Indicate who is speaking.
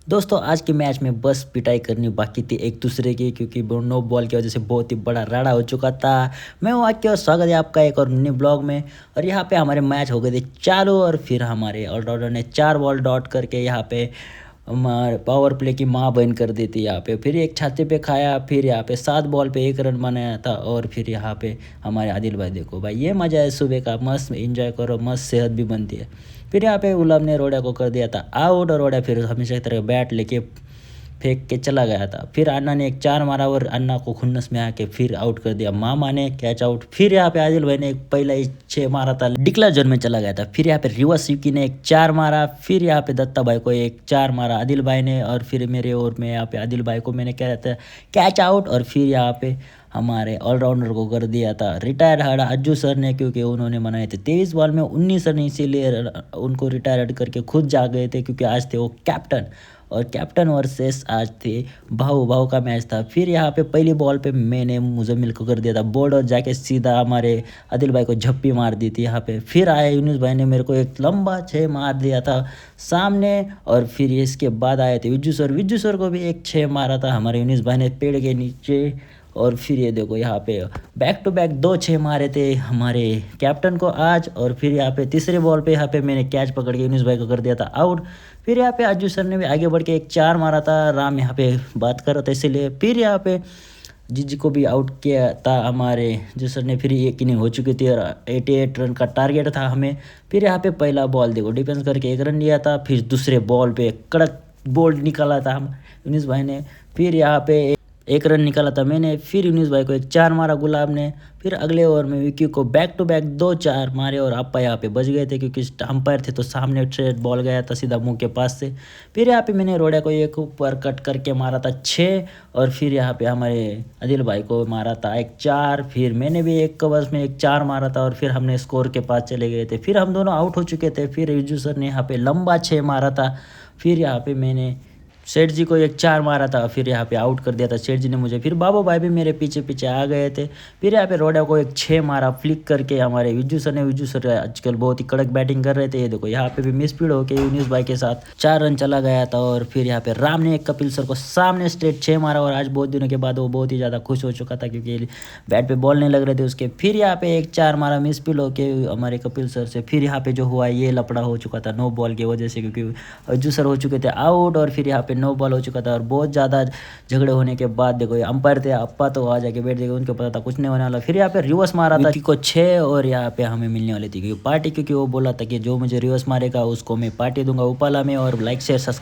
Speaker 1: दोस्तों आज के मैच में बस पिटाई करनी बाकी थी एक दूसरे की, क्योंकि नो बॉल की वजह से बहुत ही बड़ा राड़ा हो चुका था। मैं हूं आके और स्वागत है आपका एक और मिनी ब्लॉग में। और यहाँ पे हमारे मैच हो गए थे चालू और फिर हमारे ऑलराउंडर ने 4 बॉल डॉट करके यहाँ पे हमारे पावर प्ले की माँ बहन कर दी थी। यहाँ पे फिर एक छाते पे खाया, फिर यहाँ पे 7 बॉल पे 1 रन बनाया था। और फिर यहाँ पे हमारे आदिल भाई, देखो भाई ये मज़ा है सुबह का, मस्त एंजॉय करो, मस्त सेहत भी बनती है। फिर यहाँ पे गुलाब ने रोड़ा को कर दिया था आउट, और रोड़ा फिर हमेशा की तरह बैट लेके फेंक के चला गया था। फिर अन्ना ने एक 4 मारा और अन्ना को खुन्नस में आके फिर आउट कर दिया। मामा ने कैच आउट। फिर यहाँ पे आदिल भाई ने एक पहला ही 6 मारा था, डिक्ला जोन में चला गया था। फिर यहाँ पे रिवर्स युकी ने एक 4 मारा। फिर यहाँ पे दत्ता भाई को एक 4 मारा आदिल भाई ने। और फिर मेरे ओर में यहाँ पे आदिल भाई को मैंने कह रहा था कैच आउट। और फिर यहाँ पे हमारे ऑलराउंडर को कर दिया था रिटायर हड़ा अज्जू सर ने, क्योंकि उन्होंने बनाए थे 23 बॉल में 19 रन, इसीलिए उनको रिटायर करके खुद जा गए थे, क्योंकि आज थे वो कैप्टन। और कैप्टन वर्सेस आज थे भाऊ भाऊ का मैच था। फिर यहाँ पे पहली बॉल पे मैंने मुजम्मिल को कर दिया था बोल्ड, और जाके सीधा हमारे आदिल भाई को झप्पी मार दी थी यहाँ पे। फिर आए यूनुस भाई ने मेरे को एक लंबा 6 मार दिया था सामने। और फिर इसके बाद आए थे विज्जू सर को भी एक 6 मारा था हमारे यूनुस भाई ने पेड़ के नीचे। और फिर ये देखो यहाँ पे बैक टू बैक 2 6 मारे थे हमारे कैप्टन को आज। और फिर यहाँ पे तीसरे बॉल पे यहाँ पे मैंने कैच पकड़ के यूनुस भाई को कर दिया था आउट। फिर यहाँ पे अज्जू सर ने भी आगे बढ़ के एक 4 मारा था। राम यहाँ पे बात कर रहा था इसीलिए। फिर यहाँ पे जीजी को भी आउट किया था हमारे जो सर ने। फिर एक इनिंग हो चुकी थी और 88 रन का टारगेट था हमें। फिर यहाँ पे पहला बॉल देखो डिफेंस करके 1 रन लिया था। फिर दूसरे बॉल पे कड़क बोल्ड निकाला था हम यूनुस भाई ने। फिर यहाँ पे 1 रन निकाला था मैंने। फिर यूनुस भाई को एक 4 मारा गुलाब ने। फिर अगले ओवर में विकी को बैक टू बैक 2 4 मारे और अप्पा यहाँ पे बच गए थे, क्योंकि अंपायर थे तो सामने स्ट्रेट बॉल गया था सीधा मुंह के पास से। फिर यहाँ पे मैंने रोड़ा को एक ऊपर कट करके मारा था 6। और फिर यहाँ पे हमारे आदिल भाई को मारा था एक 4। फिर मैंने भी एक कवर्स में एक 4 मारा था और फिर हमने स्कोर के पास चले गए थे। फिर हम दोनों आउट हो चुके थे। फिर रिजू सर ने यहाँ पे लंबा 6 मारा था। फिर यहाँ पे मैंने सेठ जी को एक 4 मारा था, फिर यहाँ पे आउट कर दिया था सेठ जी ने मुझे। फिर बाबू भाई भी मेरे पीछे पीछे आ गए थे। फिर यहाँ पे रोडा को एक 6 मारा फ्लिक करके हमारे विज्जू सर ने। विज्जू सर आजकल बहुत ही कड़क बैटिंग कर रहे थे। ये देखो यहाँ पे भी मिसफील्ड होके यूनुस भाई के साथ 4 रन चला गया था। और फिर यहाँ पे राम ने एक कपिल सर को सामने स्ट्रेट 6 मारा। और आज बहुत दिनों के बाद वो बहुत ही ज़्यादा खुश हो चुका था, क्योंकि बैट पे बॉल नहीं लग रहे थे उसके। फिर यहाँ पे एक 4 मारा मिसफील्ड होके हमारे कपिल सर से। फिर यहाँ पे जो हुआ ये लपड़ा हो चुका था नो बॉल की वजह से, क्योंकि विज्जू सर हो चुके थे आउट। और फिर यहाँ पे नो बॉल हो चुका था। और बहुत ज़्यादा झगड़े होने के बाद देखो ये अंपायर थे अप्पा, तो आ जाके बैठ गए, उनको पता था कुछ नहीं होने वाला। फिर यहाँ पे रिवर्स मारा था को 6 और यहाँ पे हमें मिलने वाली थी क्योंकि पार्टी, क्योंकि वो बोला था कि जो मुझे रिवर्स मारेगा उसको मैं पार्टी दूंगा उपाला में। और लाइक शेयर सब्सक्राइब